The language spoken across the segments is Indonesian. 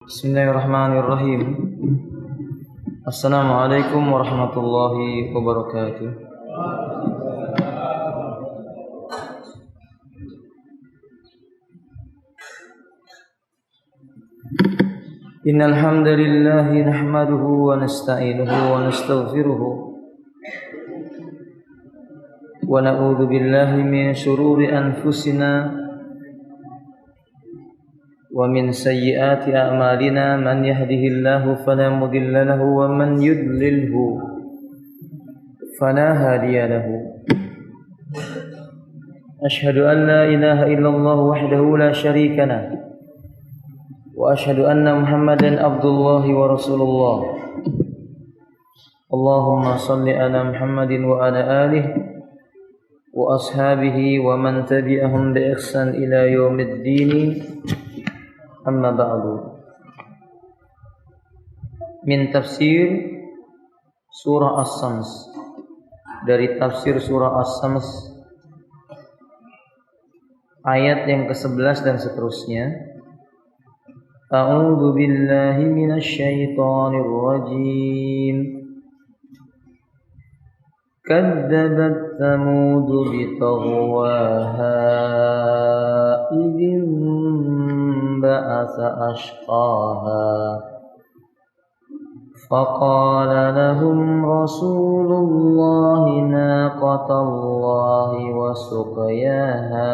Bismillahirrahmanirrahim. Assalamualaikum warahmatullahi wabarakatuh. Innal hamdalillah nahmaduhu wa nasta'inuhu wa nastaghfiruhu wa na'udzu billahi min shururi anfusina wa min sayyiati a'malina man yahdihillahu fala mudilla lahu wa man yudlilhu fala hadiya lahu. Ashhadu an la ilaha illallah wahdahu la syarika lahu wa ashhadu anna Muhammadan abdullahi wa rasulullah. Allahumma salli ala Muhammadin wa ala alihi wa ashabihi wa man tabi'ahum bi ihsan ila yaumiddin. Amma ba'du. Min tafsir surah As-Sams, dari tafsir surah As-Sams ayat yang ke-11 dan seterusnya. A'udzu billahi minasy syaithanir rajim. Kadzabat Tsamud bitaghwaha idzin ba'atsa ashqaha faqala lahum rasulullahi naqatallahi wa suqyaha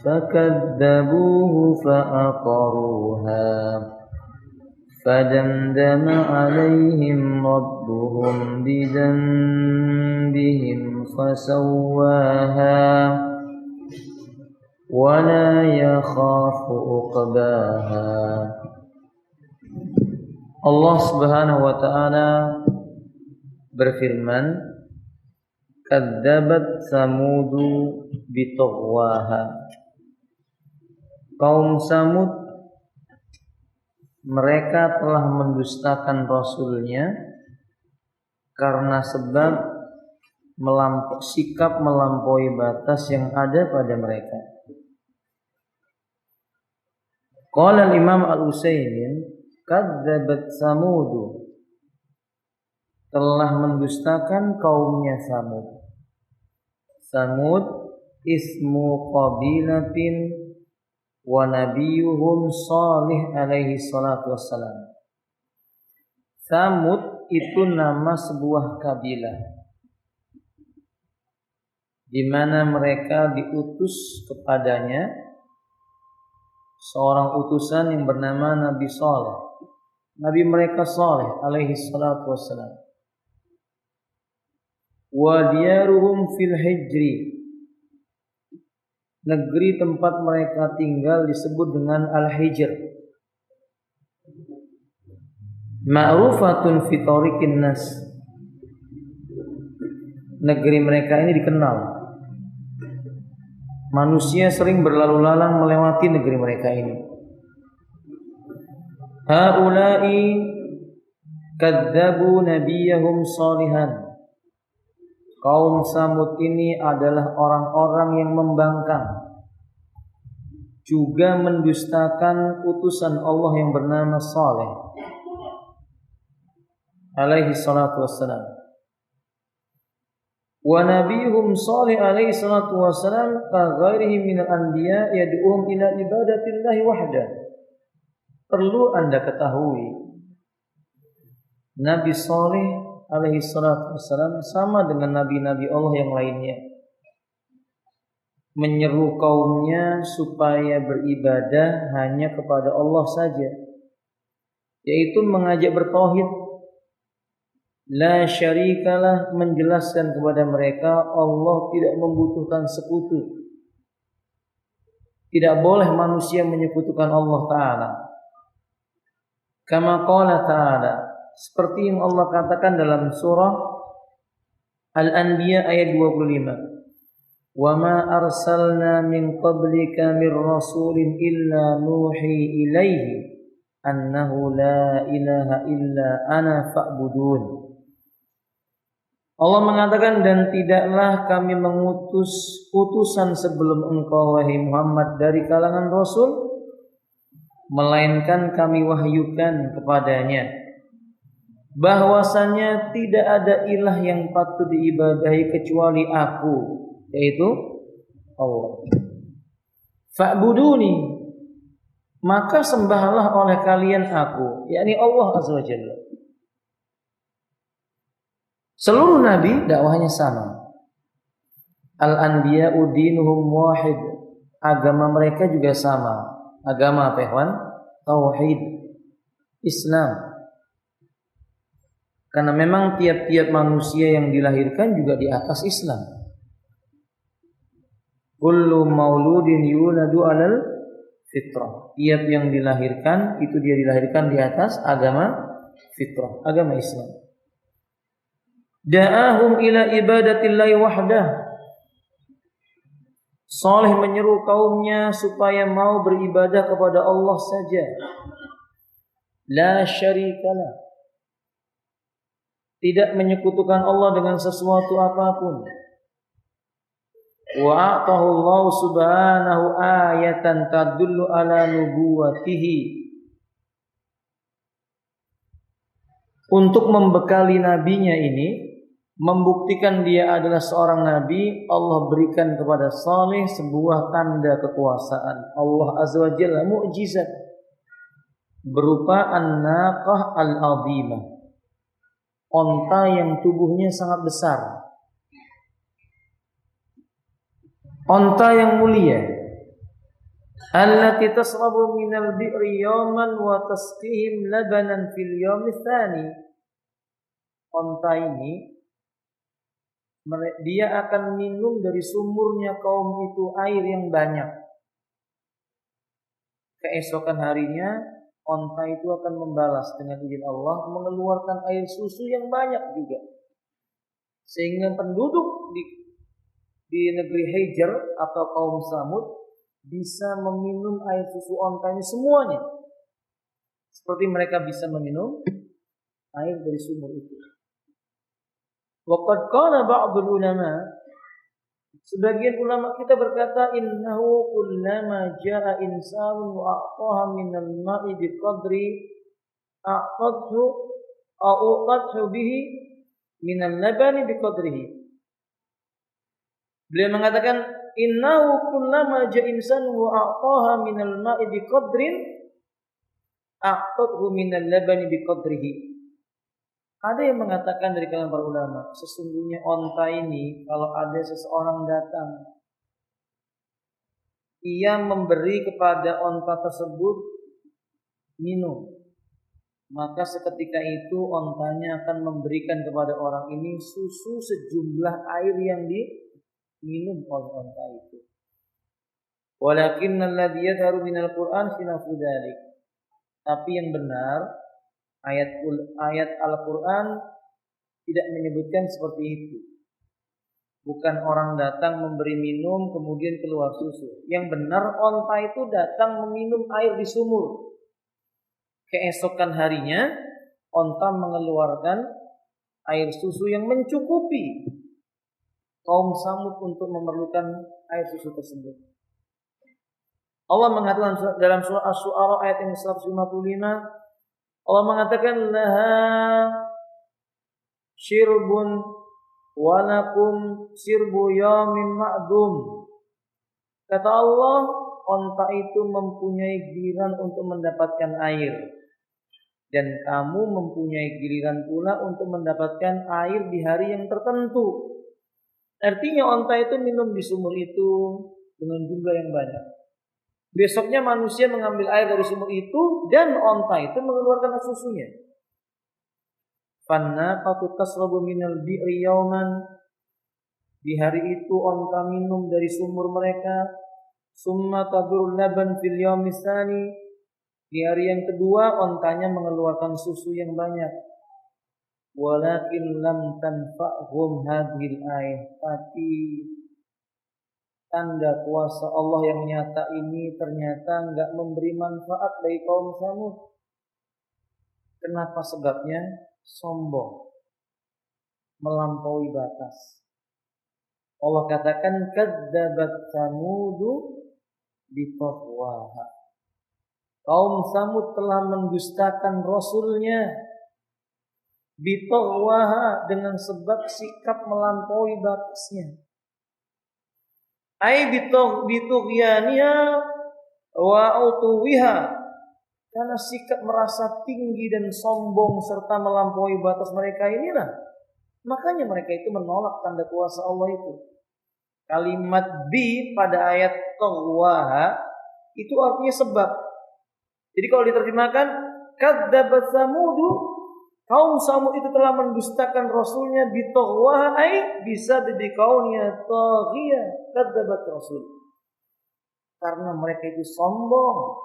fakadzabuhu fa'aqaruha فدمدم عليهم ربهم بذنبهم فسواها ولا يخاف عقباها. Allah Subhanahu wa taala berfirman, kadzabat Samudu bitaghwaha. Kaum Samud mereka telah mendustakan Rasulnya karena sebab sikap melampaui batas yang ada pada mereka. Qala Imam Al-Utsaimin, kadzabat Samudu, telah mendustakan kaumnya Samud. Samud ismu qabilatin wa nabiyuhum Shalih alaihi salatu wassalam. Samud itu nama sebuah kabilah di mana mereka diutus kepadanya seorang utusan yang bernama Nabi Shalih. Nabi mereka Shalih alaihi salatu wassalam. Wa diyaruhum fil hijri, negeri tempat mereka tinggal disebut dengan Al-Hijr. Ma'rufatun fi tariqin nas, negeri mereka ini dikenal. Manusia sering berlalu lalang melewati negeri mereka ini. Haula'i kadzabu nabiyahum Shalihan. Kaum Samud ini adalah orang-orang yang membangkang, juga mendustakan utusan Allah yang bernama Shalih alaihi salatu wassalam. Wa nabiyuhum Shalih alaihi salatu wassalam ka ghairihi minal anbiya yad'uhum ila ibadatillahi wahda. Perlu Anda ketahui, Nabi Shalih alaihi salatu wassalam sama dengan nabi-nabi Allah yang lainnya, menyeru kaumnya supaya beribadah hanya kepada Allah saja, yaitu mengajak bertauhid, la syarikalah, menjelaskan kepada mereka Allah tidak membutuhkan sekutu. Tidak boleh manusia menyekutukan Allah Ta'ala. Kama qala Ta'ala, seperti yang Allah katakan dalam surah Al-Anbiya ayat 25. Wa ma arsalna min qablika mir rasulin illa nuhi ilaihi annahu la ilaha illa ana fa'budun. Allah mengatakan, dan tidaklah kami mengutus utusan sebelum engkau wahai Muhammad dari kalangan Rasul melainkan kami wahyukan kepadanya bahwasanya tidak ada ilah yang patut diibadahi kecuali aku, yaitu Allah. Fa'buduni, maka sembahlah oleh kalian aku, yakni Allah Azza wa Jalla. Seluruh nabi dakwahnya sama. Al-anbiya'u dinuhum wahid, agama mereka juga sama. Agama apa, ikhwan? Tauhid, Islam. Karena memang tiap-tiap manusia yang dilahirkan juga di atas Islam. Kullu mauludin yuladu alal fitrah. Tiap yang dilahirkan itu dia dilahirkan di atas agama fitrah, agama Islam. Da'ahum ila ibadatillahi wahdah. Saleh menyeru kaumnya supaya mau beribadah kepada Allah saja. La syarikalah, tidak menyekutukan Allah dengan sesuatu apapun. Wa a'tahu Allah subhanahu ayatan tadullu ala nubuwatihi. Untuk membekali nabinya ini, membuktikan dia adalah seorang nabi, Allah berikan kepada Saleh sebuah tanda kekuasaan Allah Azza wa Jalla, mukjizat berupa an-naqah al-azimah, onta yang tubuhnya sangat besar, onta yang mulia, allati tasrabu minal bi'ri yawman wa tasqihim labanan fil yawmi tsani. Onta ini dia akan minum dari sumurnya kaum itu air yang banyak. Keesokan harinya onta itu akan membalas dengan izin Allah, mengeluarkan air susu yang banyak juga, sehingga penduduk di negeri Hijr atau kaum Samud bisa meminum air susu onta ini semuanya, seperti mereka bisa meminum air dari sumur itu. Waqad qala ba'dul ulama, sebagian ulama kita berkata, innahu kullama jaa insanun wa a'taha minal ma'i biqadri a'tadhu a'tadhu bihi minal labani biqadrihi. Beliau mengatakan, innahu kullama jaa insanun wa a'taha minal ma'i biqadrin a'tadhu minal labani biqadrihi. Ada yang mengatakan dari kalangan para ulama, sesungguhnya onta ini kalau ada seseorang datang, ia memberi kepada onta tersebut minum, maka seketika itu ontanya akan memberikan kepada orang ini susu sejumlah air yang diminum oleh onta itu. Walakinnal yadharu minal Qur'an khilafu dzalik. Tapi yang benar, ayat Al-Quran tidak menyebutkan seperti itu. Bukan orang datang memberi minum kemudian keluar susu. Yang benar onta itu datang meminum air di sumur. Keesokan harinya onta mengeluarkan air susu yang mencukupi kaum Samud untuk memerlukan air susu tersebut. Allah mengatakan dalam surah Asy-Syu'ara ayat yang 155, Allah mengatakan laha syirbun wa lakum sirbu yaumin ma'dum. Kata Allah, onta itu mempunyai giliran untuk mendapatkan air, dan kamu mempunyai giliran pula untuk mendapatkan air di hari yang tertentu. Artinya onta itu minum di sumur itu dengan jumlah yang banyak. Besoknya manusia mengambil air dari sumur itu dan onta itu mengeluarkan susunya. Fannaqatu tasrabu minal bi'ri yawman. Di hari itu onta minum dari sumur mereka. Summa tadurul laban fil yawmi tsani. Di hari yang kedua ontanya mengeluarkan susu yang banyak. Walakin lam tanfa'hum hadhil ayat. Tapi tanda kuasa Allah yang nyata ini ternyata enggak memberi manfaat bagi kaum Samud. Kenapa sebabnya? Sombong, melampaui batas. Allah katakan kadzabat Samudu bitaqwaha. Kaum Samud telah mendustakan Rasulnya bitaghwaha, dengan sebab sikap melampaui batasnya. Ai bitughyaniha wa utuwiha, karena sikap merasa tinggi dan sombong serta melampaui batas mereka inilah, makanya mereka itu menolak tanda kuasa Allah itu. Kalimat bi pada ayat taghwaha itu artinya sebab. Jadi kalau diterjemahkan kadzabat samudu, kaum Samud itu telah mendustakan Rasulnya bitaghwaha, ai bisa bikaunnya taghiya kadzabat Rasul, karena mereka itu sombong,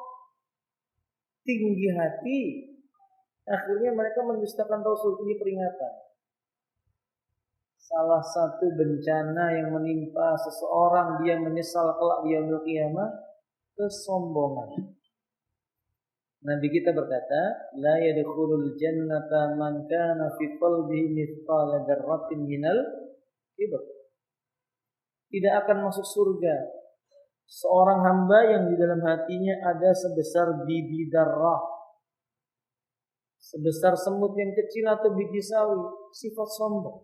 tinggi hati, akhirnya mereka mendustakan Rasul. Ini peringatan. Salah satu bencana yang menimpa seseorang dia menyesal kelak di yaumil qiyamah, kesombongan. Nabi kita berkata, la yadkhulul jannata man kana fi qalbihi mithqala dzarratin minal kibr. Tidak akan masuk surga seorang hamba yang di dalam hatinya ada sebesar biji darah, sebesar semut yang kecil atau biji sawi, sifat sombong.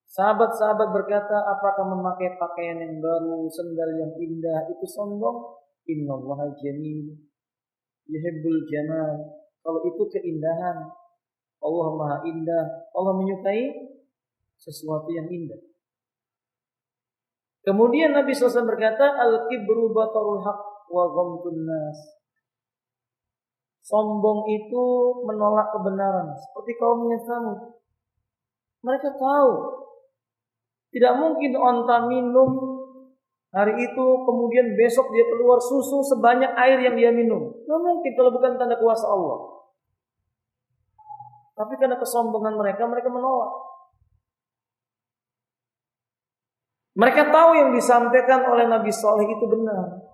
Sahabat-sahabat berkata, apakah memakai pakaian yang baru, sendal yang indah itu sombong? Innallaha jamil yuhibbul jamal. Kalau itu keindahan, Allah Maha Indah, Allah menyukai sesuatu yang indah. Kemudian Nabi SAW berkata, al-kibru batarul haq wa ghamtun nas. Sombong itu menolak kebenaran, seperti kaumnya Samud. Mereka tahu tidak mungkin onta minum hari itu, kemudian besok dia keluar susu sebanyak air yang dia minum. Tidak mungkin kalau bukan tanda kuasa Allah. Tapi karena kesombongan mereka, mereka menolak. Mereka tahu yang disampaikan oleh Nabi Saleh itu benar.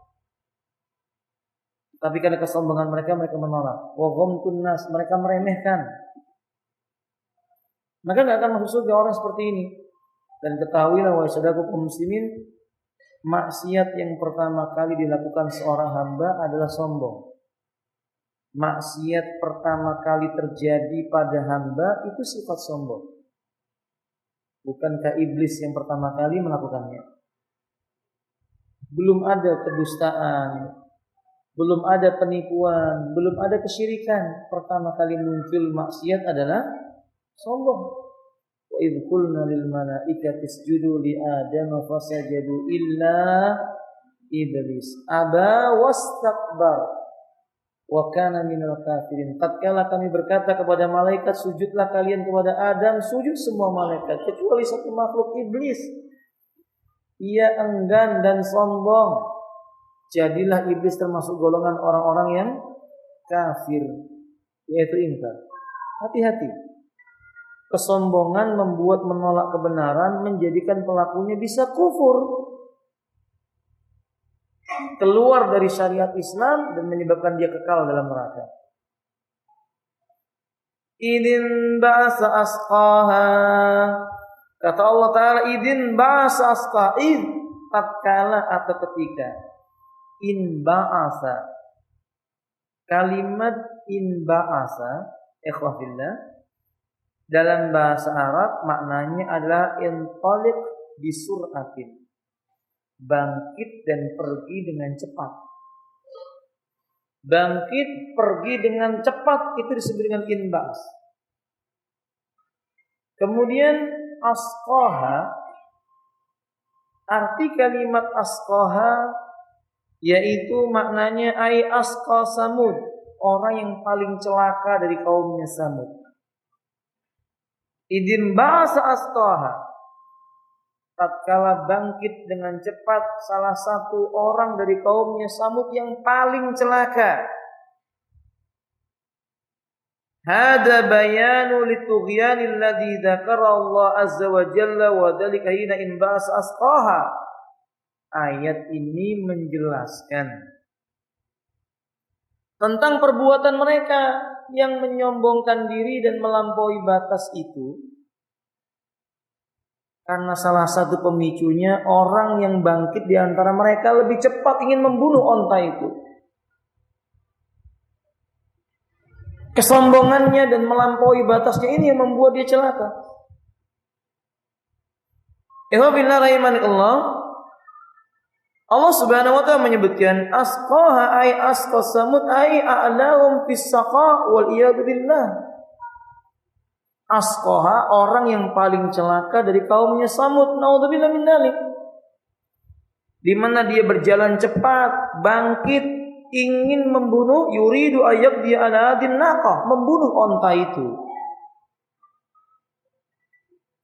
Tapi karena kesombongan mereka, mereka menolak. Wa ghamtun nas, mereka meremehkan. Maka tidak akan masuk surga orang seperti ini. Dan ketahuilah wahai saudaraku kaum muslimin, maksiat yang pertama kali dilakukan seorang hamba adalah sombong. Maksiat pertama kali terjadi pada hamba itu sifat sombong. Bukankah iblis yang pertama kali melakukannya? Belum ada kedustaan, belum ada penipuan, belum ada kesyirikan. Pertama kali muncul maksiat adalah sombong. Wa idh qulna lil malaikati isjudu li adama fasajadu illa iblis aba wastakbar wa kana minal kafirin. Tatkala kami berkata kepada malaikat, sujudlah kalian kepada Adam, sujud semua malaikat kecuali satu makhluk, iblis. Ia enggan dan sombong. Jadilah iblis termasuk golongan orang-orang yang kafir, yaitu ingkar. Hati-hati. Kesombongan membuat menolak kebenaran, menjadikan pelakunya bisa kufur, keluar dari syariat Islam, dan menyebabkan dia kekal dalam neraka. Idin ba'asa asqaha, kata Allah Ta'ala, idin ba'asa asqaha, tatkala atau ketika. In ba'asa, kalimat in ba'asa, ikhwafillah, dalam bahasa Arab maknanya adalah intaliq bisur'atin, bangkit dan pergi dengan cepat. Bangkit pergi dengan cepat itu disebut dengan inbas. Kemudian asqaha, arti kalimat asqaha yaitu maknanya ai asqa Samud, orang yang paling celaka dari kaumnya Samud. Idin ba'asa asqaha, tatkala bangkit dengan cepat salah satu orang dari kaumnya Samud yang paling celaka. Hada bayanu litughyanil ladzi dzakara Allah azza wa jalla wa dzalika hina in ba'asa asqaha. Ayat ini menjelaskan tentang perbuatan mereka yang menyombongkan diri dan melampaui batas itu, karena salah satu pemicunya orang yang bangkit di antara mereka lebih cepat ingin membunuh onta itu. Kesombongannya dan melampaui batasnya ini yang membuat dia celaka. Ikhwafillah rahimakumullah. Allah Subhanahu wa taala menyebutkan asqaha ay asqas samud ay a'lahum fis saqa wal iyad billah. Asqaha orang yang paling celaka dari kaumnya Samud, naudzubillah min dzalik. Di mana dia berjalan cepat, bangkit, ingin membunuh, yuridu ayyaqdi ala adin naqah, membunuh onta itu.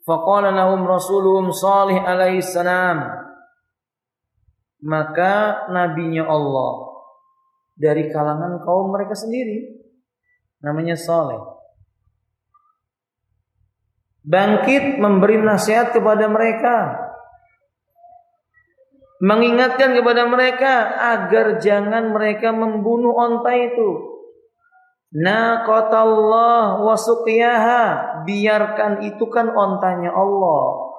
Faqala lahum rasuluhum Shalih alaihi salam, maka nabinya Allah dari kalangan kaum mereka sendiri, namanya Shalih, bangkit memberi nasihat kepada mereka, mengingatkan kepada mereka agar jangan mereka membunuh onta itu. Naqatallah wa suqiyaha, biarkan itu kan ontanya Allah,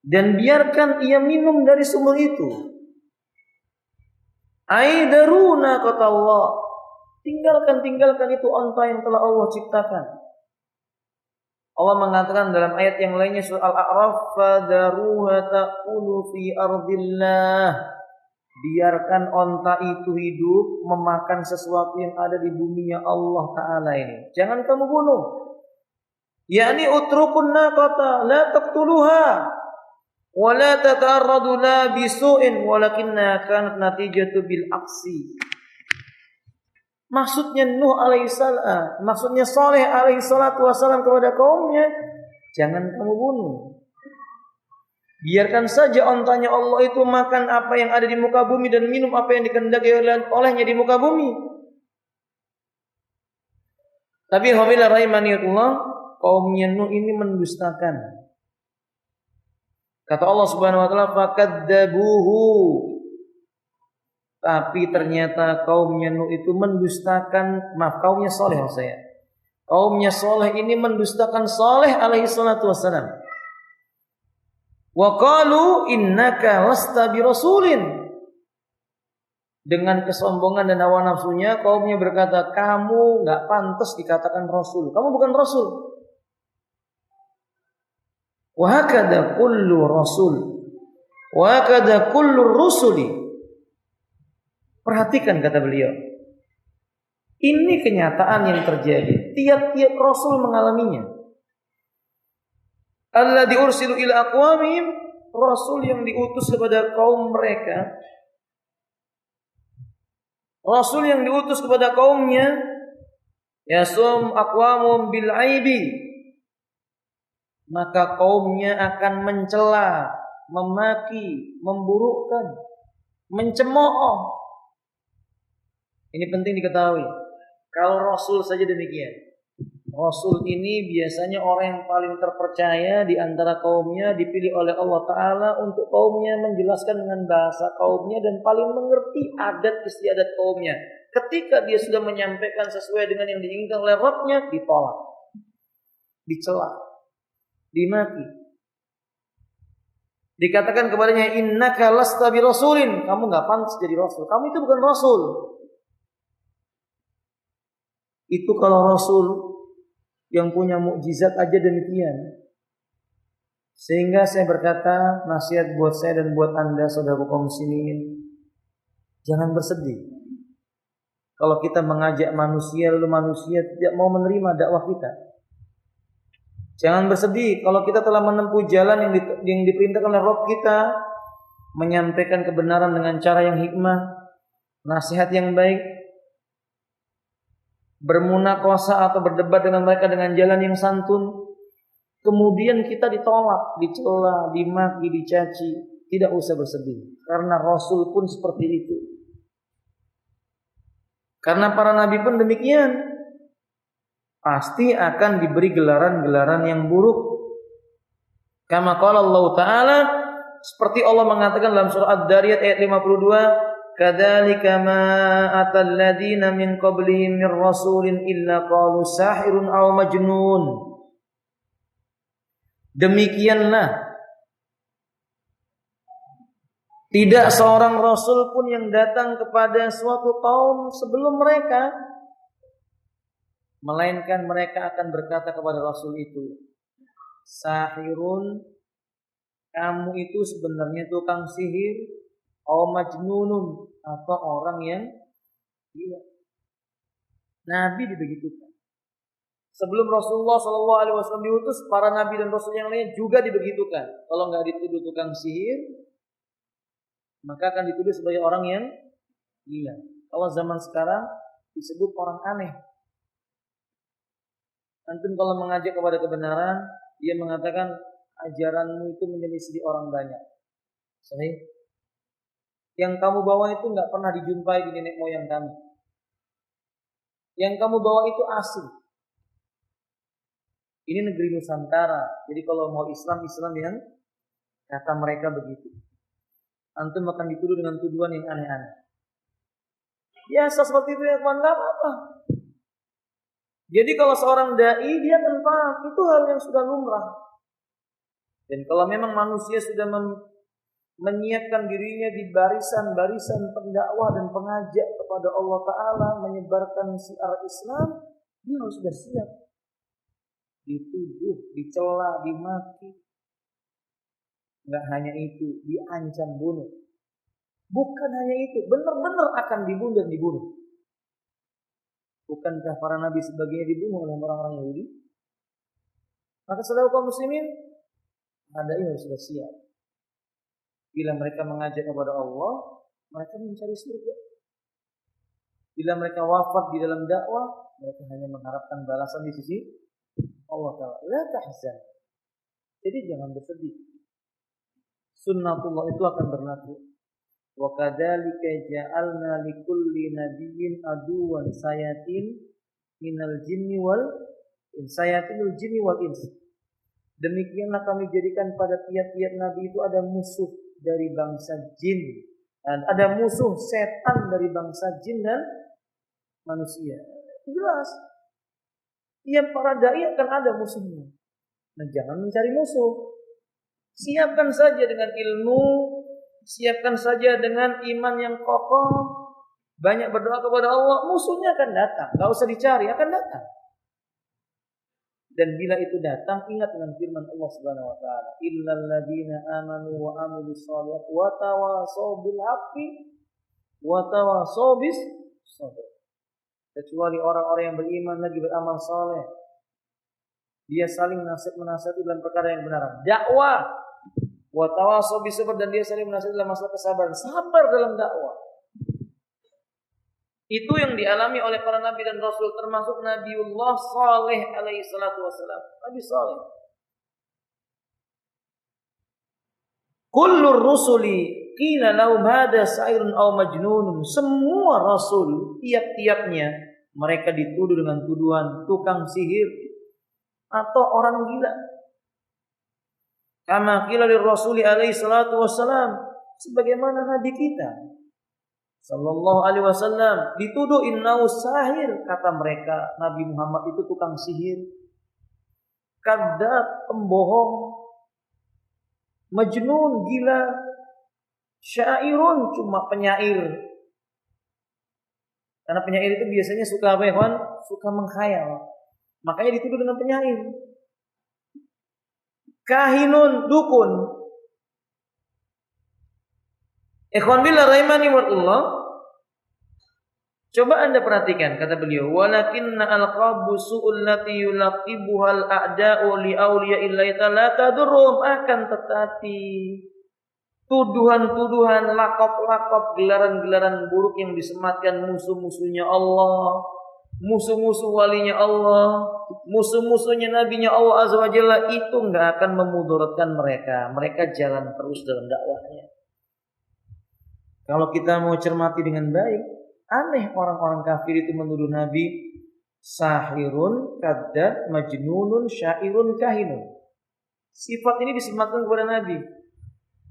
dan biarkan ia minum dari sumur itu. Aidaru naqatallah, tinggalkan itu onta yang telah Allah ciptakan. Allah mengatakan dalam ayat yang lainnya surah Al-A'raf, fadaruha ta'kulu fi ardillah, biarkan onta itu hidup memakan sesuatu yang ada di buminya Allah Ta'ala ini. Jangan kamu bunuh. Yani utrukun naqata la taqtuluha wa la tata'arradu la bisu'in walakinna kanat natijatu bil aksi. Maksudnya Nuh alaihissalam, maksudnya Saleh alaihissalatu wassalam kepada kaumnya, jangan kamu bunuh. Biarkan saja ontanya Allah itu makan apa yang ada di muka bumi dan minum apa yang dikehendaki olehnya di muka bumi. Tapi alhamdulillah rahimanillah, kaumnya Nuh ini mendustakan. Kata Allah Subhanahu wa taala, fakadzabuhu, tapi ternyata kaumnya Nuh itu mendustakan, kaumnya Saleh maksudnya. Kaumnya Saleh ini mendustakan Saleh alaihi salatu wassalam. Wa qalu innaka lasta birasulin. Dengan kesombongan dan hawa nafsunya, kaumnya berkata, kamu enggak pantas dikatakan rasul. Kamu bukan rasul. Wa hakada kullu rasul. Wa hakada kullu rusuli. Perhatikan kata beliau, ini kenyataan yang terjadi. Tiap-tiap rasul mengalaminya. Alladzi ursilu ila aqwamihim, rasul yang diutus kepada kaum mereka, rasul yang diutus kepada kaumnya, yasum aqwamum bil aibi, maka kaumnya akan mencela, memaki, memburukkan, mencemooh. Ini penting diketahui. Kalau Rasul saja demikian. Rasul ini biasanya orang yang paling terpercaya di antara kaumnya, dipilih oleh Allah Ta'ala untuk kaumnya, menjelaskan dengan bahasa kaumnya dan paling mengerti adat istiadat kaumnya. Ketika dia sudah menyampaikan sesuai dengan yang diinginkan oleh Rabbnya, ditolak, dicela, dimaki. Dikatakan kepadanya, innaka lasta birasulin, kamu gak pantas jadi Rasul, kamu itu bukan Rasul. Itu kalau Rasul yang punya mukjizat aja demikian. Sehingga saya berkata, nasihat buat saya dan buat Anda saudara kaum muslimin, jangan bersedih kalau kita mengajak manusia lalu manusia tidak mau menerima dakwah kita. Jangan bersedih kalau kita telah menempuh jalan yang diperintahkan oleh Rabb kita, menyampaikan kebenaran dengan cara yang hikmah, nasihat yang baik, bermunaqashah atau berdebat dengan mereka dengan jalan yang santun, kemudian kita ditolak, dicela, dimaki, dicaci. Tidak usah bersedih, karena Rasul pun seperti itu, karena para nabi pun demikian, pasti akan diberi gelaran-gelaran yang buruk. Kama qala Allah Ta'ala, seperti Allah mengatakan dalam surah Ad-Dariyat ayat 52, kadzalika ma atal ladzina min qablihim mir rasulin illa qalu sahirun aw majnun. Demikianlah, tidak seorang rasul pun yang datang kepada suatu kaum sebelum mereka melainkan mereka akan berkata kepada Rasul itu, sahirun, kamu itu sebenarnya tukang sihir, atau majnunun, atau orang yang gila. Nabi dibegitukan. Sebelum Rasulullah SAW diutus, para nabi dan rasul yang lain juga dibegitukan. Kalau nggak dituduh tukang sihir, maka akan dituduh sebagai orang yang gila. Kalau zaman sekarang disebut orang aneh. Antum kalau mengajak kepada kebenaran, dia mengatakan ajaranmu itu menyelisih orang banyak. Sahih? Yang kamu bawa itu nggak pernah dijumpai di nenek moyang kami. Yang kamu bawa itu asing. Ini negeri Nusantara. Jadi kalau mau Islam yang kata mereka begitu. Antum akan dituduh dengan tuduhan yang aneh-aneh. Biasa seperti itu ya kawan, nggak apa-apa. Jadi kalau seorang dai dia akan paham itu hal yang sudah lumrah. Dan kalau memang manusia sudah menyiapkan dirinya di barisan-barisan pendakwah dan pengajak kepada Allah Ta'ala, menyebarkan syiar Islam, dia harus sudah siap. Dituduh, dicela, dimaki. Enggak hanya itu, diancam bunuh. Bukan hanya itu, benar-benar akan dibunuh dan dibunuh. Bukankah para nabi sebagainya dibunuh oleh orang-orang Yahudi? Maka saudara kaum muslimin, ada yang sudah siap. Bila mereka mengajak kepada Allah, mereka mencari surga. Bila mereka wafat di dalam dakwah, mereka hanya mengharapkan balasan di sisi Allah Ta'ala. La tahzan. Jadi jangan bersedih. Sunnatullah itu akan berlaku. Wa kadzalika ja'alna likulli nabiyyin aduwan sayatin minal jinni wal sayatinul jinni wal ins. Demikianlah kami jadikan pada tiap-tiap nabi itu ada musuh dari bangsa jin dan ada musuh setan dari bangsa jin dan manusia. Jelas. Tiap para dai akan ada musuhnya. Nah, jangan mencari musuh. Siapkan saja dengan ilmu, siapkan saja dengan iman yang kokoh, banyak berdoa kepada Allah, musuhnya akan datang. Gak usah dicari, akan datang. Dan bila itu datang, ingat dengan firman Allah Subhanahu wa taala, illal ladzina amanu wa amilus shalihat wa tawasaw bil haqqi wa tawasaw bis sabr. Kecuali orang-orang yang beriman lagi beramal saleh, dia saling menasihati dalam perkara yang benar. Dakwah wa tawasaw bis sabr, dan dia saling menasihati dalam masalah kesabaran, sabar dalam dakwah. Itu yang dialami oleh para nabi dan rasul, termasuk Nabiullah Saleh alaihi salatu wassalam. Nabi Saleh. Kullur rusuli qila lahum hada sa'irun aw majnunun. Semua rasul tiap-tiapnya mereka dituduh dengan tuduhan tukang sihir atau orang gila. Kama qila lirrasuli alaihi salatu wassalam, sebagaimana nabi kita sallallahu alaihi wasallam dituduh innahu sahir, kata mereka Nabi Muhammad itu tukang sihir, kadzab, pembohong, majnun, gila, syairun, cuma penyair. Karena penyair itu biasanya suka apa ya kawan? Suka menghayal. Makanya dituduh dengan penyair. Kahinun, dukun. Ikhwan billah rahimani wa Allah. Coba Anda perhatikan kata beliau, walakinna alqabu su'ul lati yulaqibuha al-a'da'u li awliya'illahi ta'ala tadurrum, akan tetapi tuduhan-tuduhan, lakop-lakop, gelaran-gelaran buruk yang disematkan musuh-musuhnya Allah, musuh-musuh walinya Allah, musuh-musuhnya nabinya Allah azza wa jalla, itu enggak akan memudaratkan mereka. Mereka jalan terus dalam dakwahnya. Kalau kita mau cermati dengan baik, aneh orang-orang kafir itu menuduh Nabi sahirun, kadzab, majnunun, syairun, kahinun. Sifat ini disematkan kepada Nabi.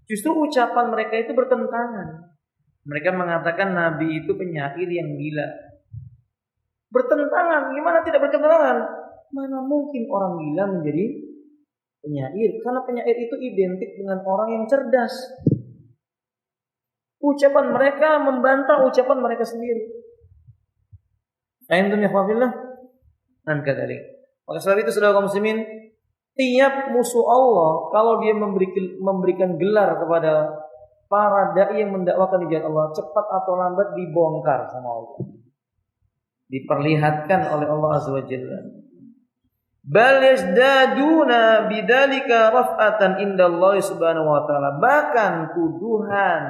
Justru ucapan mereka itu bertentangan. Mereka mengatakan Nabi itu penyair yang gila. Bertentangan, gimana tidak bertentangan? Mana mungkin orang gila menjadi penyair? Karena penyair itu identik dengan orang yang cerdas. Ucapan mereka membantah ucapan mereka sendiri. Ayo ya, Dan kadalik. Maka sebab itu saudara kaum muslimin, tiap musuh Allah kalau dia memberikan gelar kepada para dai yang mendakwakan di jalan Allah, cepat atau lambat dibongkar sama Allah. Diperlihatkan oleh Allah Azza wa Jalla. Bal yazdaduna bidzalika raf'atan indallahi subhanahu wa ta'ala. Bahkan tuduhan,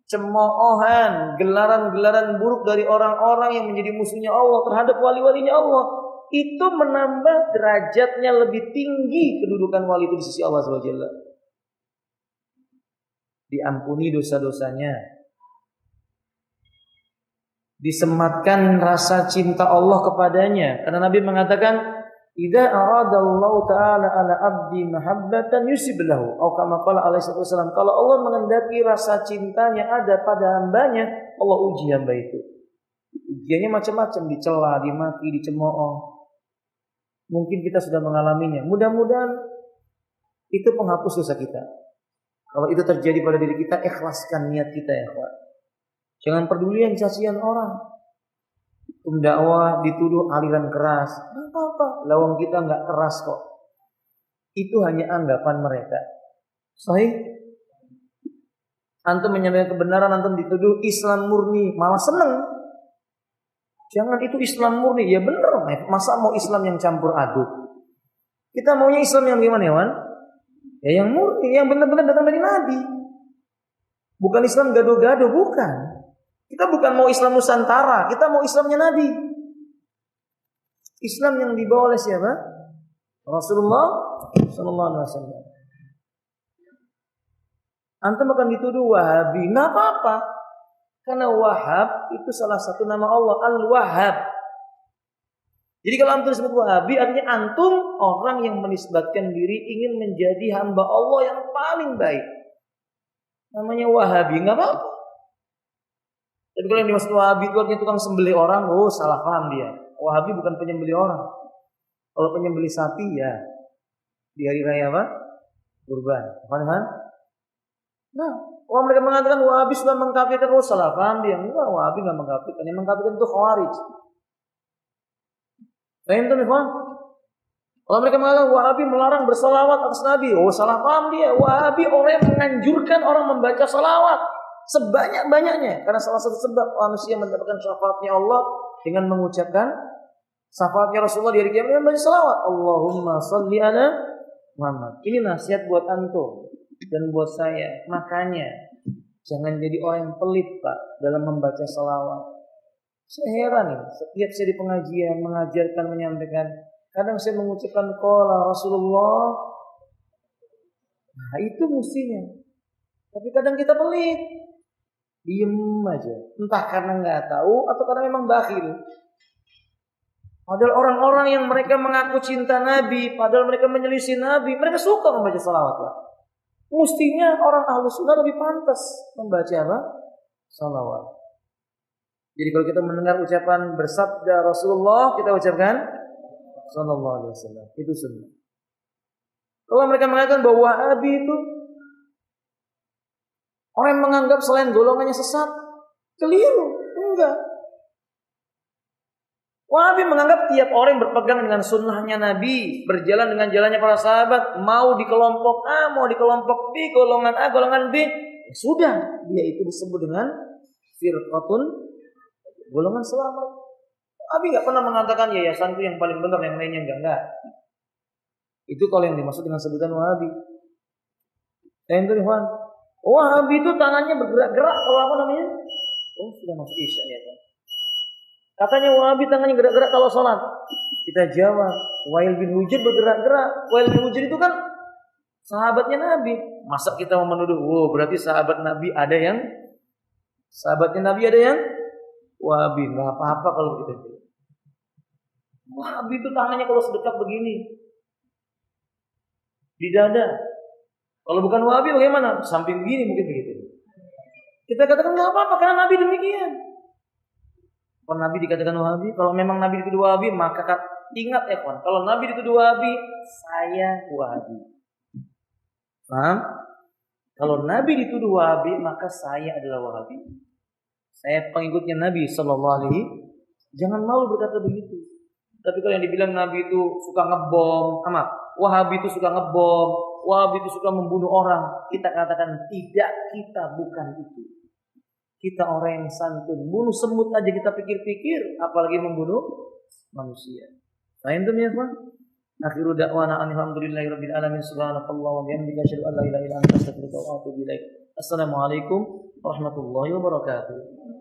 cemoohan, gelaran-gelaran buruk dari orang-orang yang menjadi musuhnya Allah terhadap wali-walinya Allah, itu menambah derajatnya lebih tinggi kedudukan wali itu di sisi Allah Azza wa Jalla. Diampuni dosa-dosanya, disematkan rasa cinta Allah kepadanya, karena Nabi mengatakan, idza aradallahu ta'ala ala abdi mahabbatan yusib lahu, atau kama qala alaihi wasallam, kalau Allah mengendaki rasa cintanya ada pada hambanya, Allah uji hamba itu. Ujiannya macam-macam, dicela, dimaki, dicemooh. Mungkin kita sudah mengalaminya. Mudah-mudahan itu penghapus dosa kita. Kalau itu terjadi pada diri kita, ikhlaskan niat kita ya, Pak. Jangan pedulian cacian orang. Dakwah dituduh aliran keras, nggak apa-apa. Lawang kita nggak keras kok. Itu hanya anggapan mereka. Sahih? Antum menyampaikan kebenaran, antum dituduh Islam murni, malah seneng. Jangan itu Islam murni, ya bener. Masa mau Islam yang campur aduk? Kita maunya Islam yang gimana ya, Wan? Ya yang murni, yang benar-benar datang dari Nabi. Bukan Islam gado-gado, bukan. Kita bukan mau Islam Nusantara, kita mau Islamnya Nabi. Islam yang dibawa oleh siapa? Rasulullah sallallahu alaihi wasallam. Antum akan dituduh Wahabi, nggak apa-apa. Karena Wahab itu salah satu nama Allah, Al-Wahhab. Jadi kalau antum disebut Wahabi, artinya antum orang yang menisbatkan diri ingin menjadi hamba Allah yang paling baik. Namanya Wahabi, nggak apa-apa. Tapi kalau yang dimaksud Wahabi itu artinya tukang sembelih orang, oh salah paham dia. Wahabi bukan penyembelih orang. Kalau penyembelih sapi ya di hari raya apa? Kurban. Paham kan? Nah, orang mereka mengatakan Wahabi sudah mengkafirkan, oh salah paham dia. Enggak, Wahabi enggak mengkafirkan. Yang mengkafirkan itu Khawarij. Paham tuh, Ikhwan? Kalau mereka mengatakan Wahabi melarang bersalawat atas Nabi, oh salah paham dia. Wahabi orang yang menganjurkan orang membaca salawat sebanyak-banyaknya, karena salah satu sebab manusia mendapatkan syafaatnya Allah dengan mengucapkan syafaatnya Rasulullah di hari kiamat dengan baca salawat. Allahumma shalli ala Muhammad. Ini nasihat buat antum dan buat saya. Makanya jangan jadi orang yang pelit, Pak, dalam membaca salawat. Saya heran nih, setiap saya di pengajian mengajarkan, menyampaikan, kadang saya mengucapkan qala Rasulullah. Nah, itu mestinya. Tapi kadang kita pelit. Diem aja, entah karena nggak tahu atau karena memang bakhil. Padahal orang-orang yang mereka mengaku cinta Nabi, padahal mereka menyelisih Nabi, mereka suka membaca salawat, Pak. Mestinya orang Ahlus Sunnah lebih pantas membaca apa? Salawat. Jadi kalau kita mendengar ucapan bersabda Rasulullah, kita ucapkan sallallahu alaihi wasallam. Itu sunnah. Kalau mereka mengatakan bahwa Wahabi itu orang yang menganggap selain golongannya sesat, keliru. Enggak. Wahabi menganggap tiap orang yang berpegang dengan sunnahnya Nabi, berjalan dengan jalannya para sahabat, mau di kelompok A, mau di kelompok B, golongan A, golongan B, ya sudah, dia itu disebut dengan firqatun, golongan selamat. Wahabi nggak pernah mengatakan yayasanku yang paling benar, yang lainnya enggak. Itu kalau yang dimaksud dengan sebutan Wahabi. Itu Ikhwan. Wahabi itu tangannya bergerak-gerak kalau apa namanya? Oh, sudah masuk Isya ya, Pak. Katanya Wahabi tangannya gerak-gerak kalau sholat. Kita jawab, Wail bin Hujr bergerak-gerak. Wail bin Hujr itu kan sahabatnya Nabi. Masa kita mau menuduh, berarti sahabatnya Nabi ada yang Wahabi. Nggak apa-apa kalau kita gitu. Wahabi itu tangannya kalau sedekat begini, di dada. Kalau bukan Wahabi bagaimana? Samping begini mungkin begitu. Kita katakan nggak apa-apa karena Nabi demikian. Kalau Nabi dikatakan Wahabi, kalau memang Nabi dituduh Wahabi, maka ingat ya kawan, kalau Nabi dituduh Wahabi, saya Wahabi. Paham? Kalau Nabi dituduh Wahabi, maka saya adalah Wahabi. Saya pengikutnya Nabi Sallallahu Alaihi. Jangan malu berkata begitu. Tapi kalau yang dibilang Nabi itu suka ngebom, Wahabi itu suka ngebom, Wahabi itu suka membunuh orang, kita katakan tidak, kita bukan itu. Kita orang yang santun. Bunuh semut aja kita pikir-pikir, apalagi membunuh manusia. Fahim tuh ya, Pak? Akhiru da'wana alhamdulillahirabbil alamin subhanallahi wa bihamdihi asyhadu an la ilaha illa anta astaghfiruka wa atubu ilaik. Assalamualaikum warahmatullahi wabarakatuh.